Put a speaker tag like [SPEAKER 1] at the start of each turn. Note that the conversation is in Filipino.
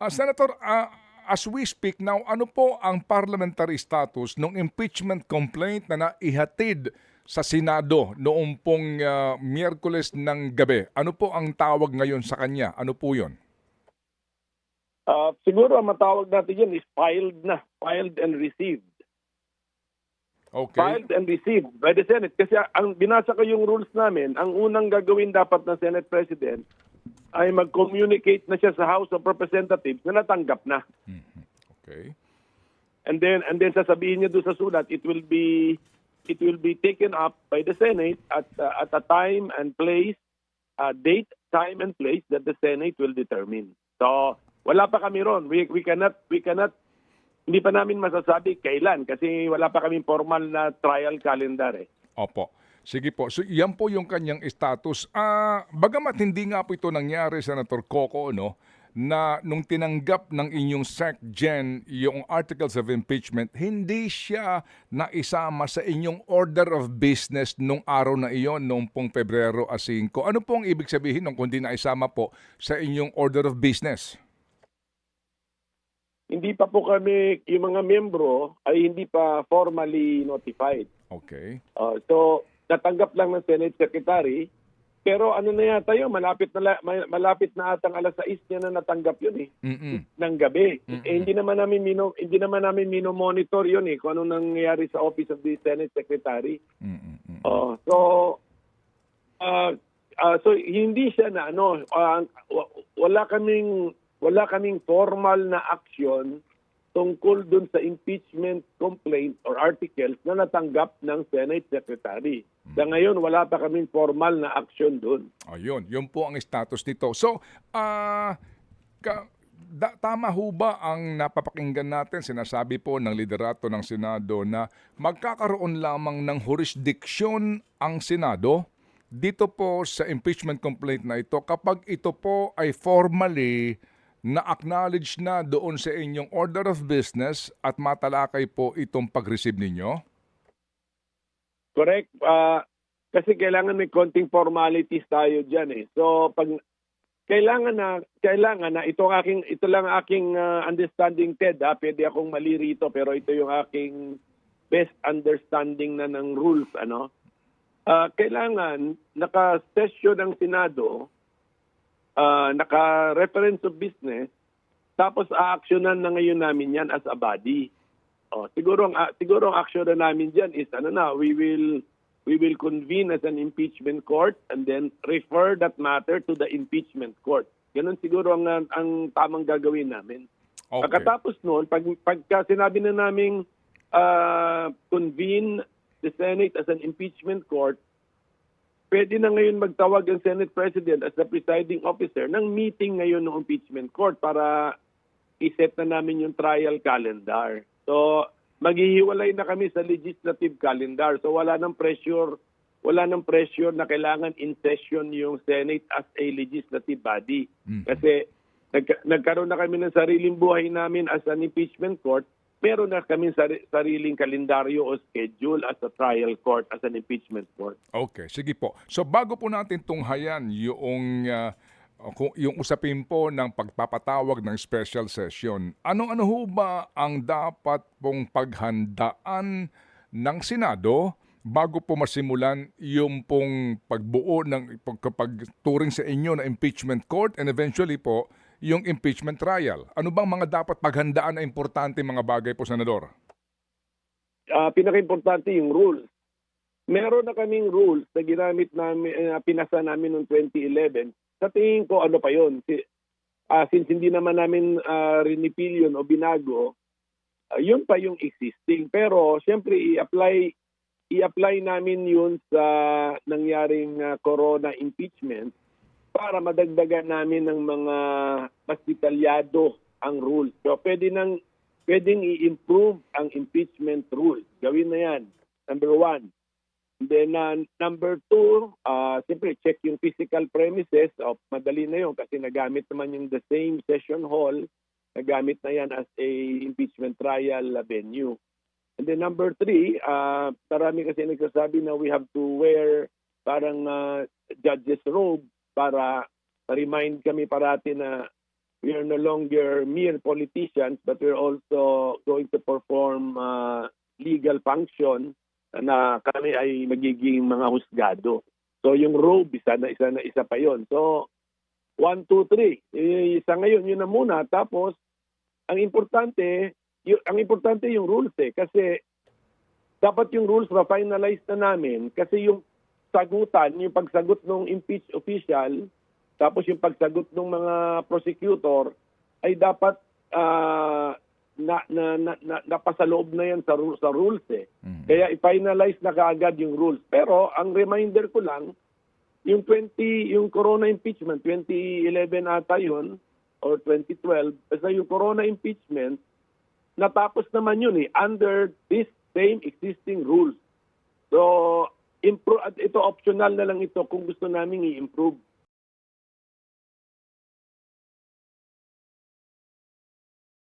[SPEAKER 1] Senator, as we speak now, ano po ang parliamentary status ng impeachment complaint na naihatid sa Senado noong pong Miyerkules ng gabi? Ano po ang tawag ngayon sa kanya? Ano po yon?
[SPEAKER 2] Siguro ang matawag natin yan is filed and received.
[SPEAKER 1] Okay?
[SPEAKER 2] Filed and received by the Senate. Kasi ang binasa ko yung rules namin, ang unang gagawin dapat ng Senate President ay mag-communicate na siya sa House of Representatives na natanggap na.
[SPEAKER 1] Okay.
[SPEAKER 2] And then sasabihin niya doon sa sulat, it will be taken up by the Senate at a time and place, date, time and place that the Senate will determine. So wala pa kami ron. We cannot, hindi pa namin masasabi kailan kasi wala pa kaming formal na trial calendar eh.
[SPEAKER 1] Opo. Sige po. So yan po yung kanyang status. Bagamat hindi nga po ito nangyari, Senator Coco, no, na nung tinanggap ng inyong SecGen yung articles of impeachment, hindi siya naisama sa inyong order of business nung araw na iyon, noong pong Pebrero 5. Ano pong ibig sabihin nung kundi naisama po sa inyong order of business?
[SPEAKER 2] Hindi pa po kami, yung mga membro ay hindi pa formally notified.
[SPEAKER 1] Okay.
[SPEAKER 2] So natanggap lang ng Senate Secretary, pero ano na yata yun, malapit na atang alas 6 niya na natanggap yun eh, ng gabi. Hindi naman namin mino-monitor yun eh, kung ano nangyayari sa Office of the Senate Secretary. So hindi siya na wala kaming formal na action tungkol dun sa impeachment complaint or articles na natanggap ng Senate Secretary. Sa ngayon, wala pa kaming formal na action dun.
[SPEAKER 1] Ayun, yun po ang status nito. So, tama ho ba ang napapakinggan natin, sinasabi po ng liderato ng Senado na magkakaroon lamang ng jurisdiction ang Senado dito po sa impeachment complaint na ito kapag ito po ay formally na-acknowledge na doon sa inyong order of business at matalakay po itong pag-receive ninyo?
[SPEAKER 2] Correct. Kasi kailangan may konting formalities tayo dyan eh. So pag kailangan na ito lang aking understanding, Ted, pwede akong mali rito pero ito yung aking best understanding na ng rules, kailangan naka-session ng Senado, naka-reference of business, tapos a-actionan na ngayon namin yan as a body. Siguro ang action na namin dyan is we will convene as an impeachment court and then refer that matter to the impeachment court. Ganun siguro ang tamang gagawin namin.
[SPEAKER 1] Okay.
[SPEAKER 2] Pagkatapos noon, pagka sinabi na namin convene the Senate as an impeachment court, pwede na ngayon magtawag ang Senate President as the presiding officer ng meeting ngayon ng impeachment court para iset na namin yung trial calendar. So, maghihiwalay na kami sa legislative calendar. So, wala nang pressure na kailangan in session yung Senate as a legislative body. Kasi nagkaroon na kami ng sariling buhay namin as an impeachment court. Meron na kami sariling kalendaryo o schedule as a trial court, as an impeachment court.
[SPEAKER 1] Okay, sige po. So bago po natin tunghayan yung usapin po ng pagpapatawag ng special session, ano-ano ho ba ang dapat pong paghandaan ng Senado bago po masimulan yung pong pagbuo ng pagturing sa inyo na impeachment court and eventually po yung impeachment trial? Ano bang mga dapat paghandaan na importante mga bagay po, Senador?
[SPEAKER 2] Pinaka-importante yung rules. Meron na kaming rules na ginamit namin, pinasa namin noong 2011. Sa tingin ko, ano pa yun? Since hindi naman namin repeal yun o binago, yun pa yung existing. Pero siyempre, i-apply namin yun sa nangyaring corona impeachment para madagdagan namin ng mga mas detalyado ang rules. So pwedeng i-improve ang impeachment rules. Gawin na yan. Number 1. And then number 2, siyempre check yung physical premises. Madali na yun kasi nagamit naman yung the same session hall. Nagamit na yan as a impeachment trial venue. And then number 3, marami kasi nagsasabi na we have to wear parang judge's robe para remind kami parati na we are no longer mere politicians, but we're also going to perform legal function na kami ay magiging mga husgado. So yung robe, isa pa yon. So 1, 2, 3. Sa ngayon, yun na muna. Tapos, ang importante yung rules kasi dapat yung rules ma-finalize na namin kasi yung pagsagot ng impeach official, tapos yung pagsagot ng mga prosecutor ay dapat napasaloob na yan sa rules eh. Kaya i-finalize na kaagad yung rules. Pero ang reminder ko lang, yung corona impeachment, 2011 ata yun, or 2012, basta yung corona impeachment, natapos naman yun under this same existing rules. So, ito optional na lang ito kung gusto namin i-improve.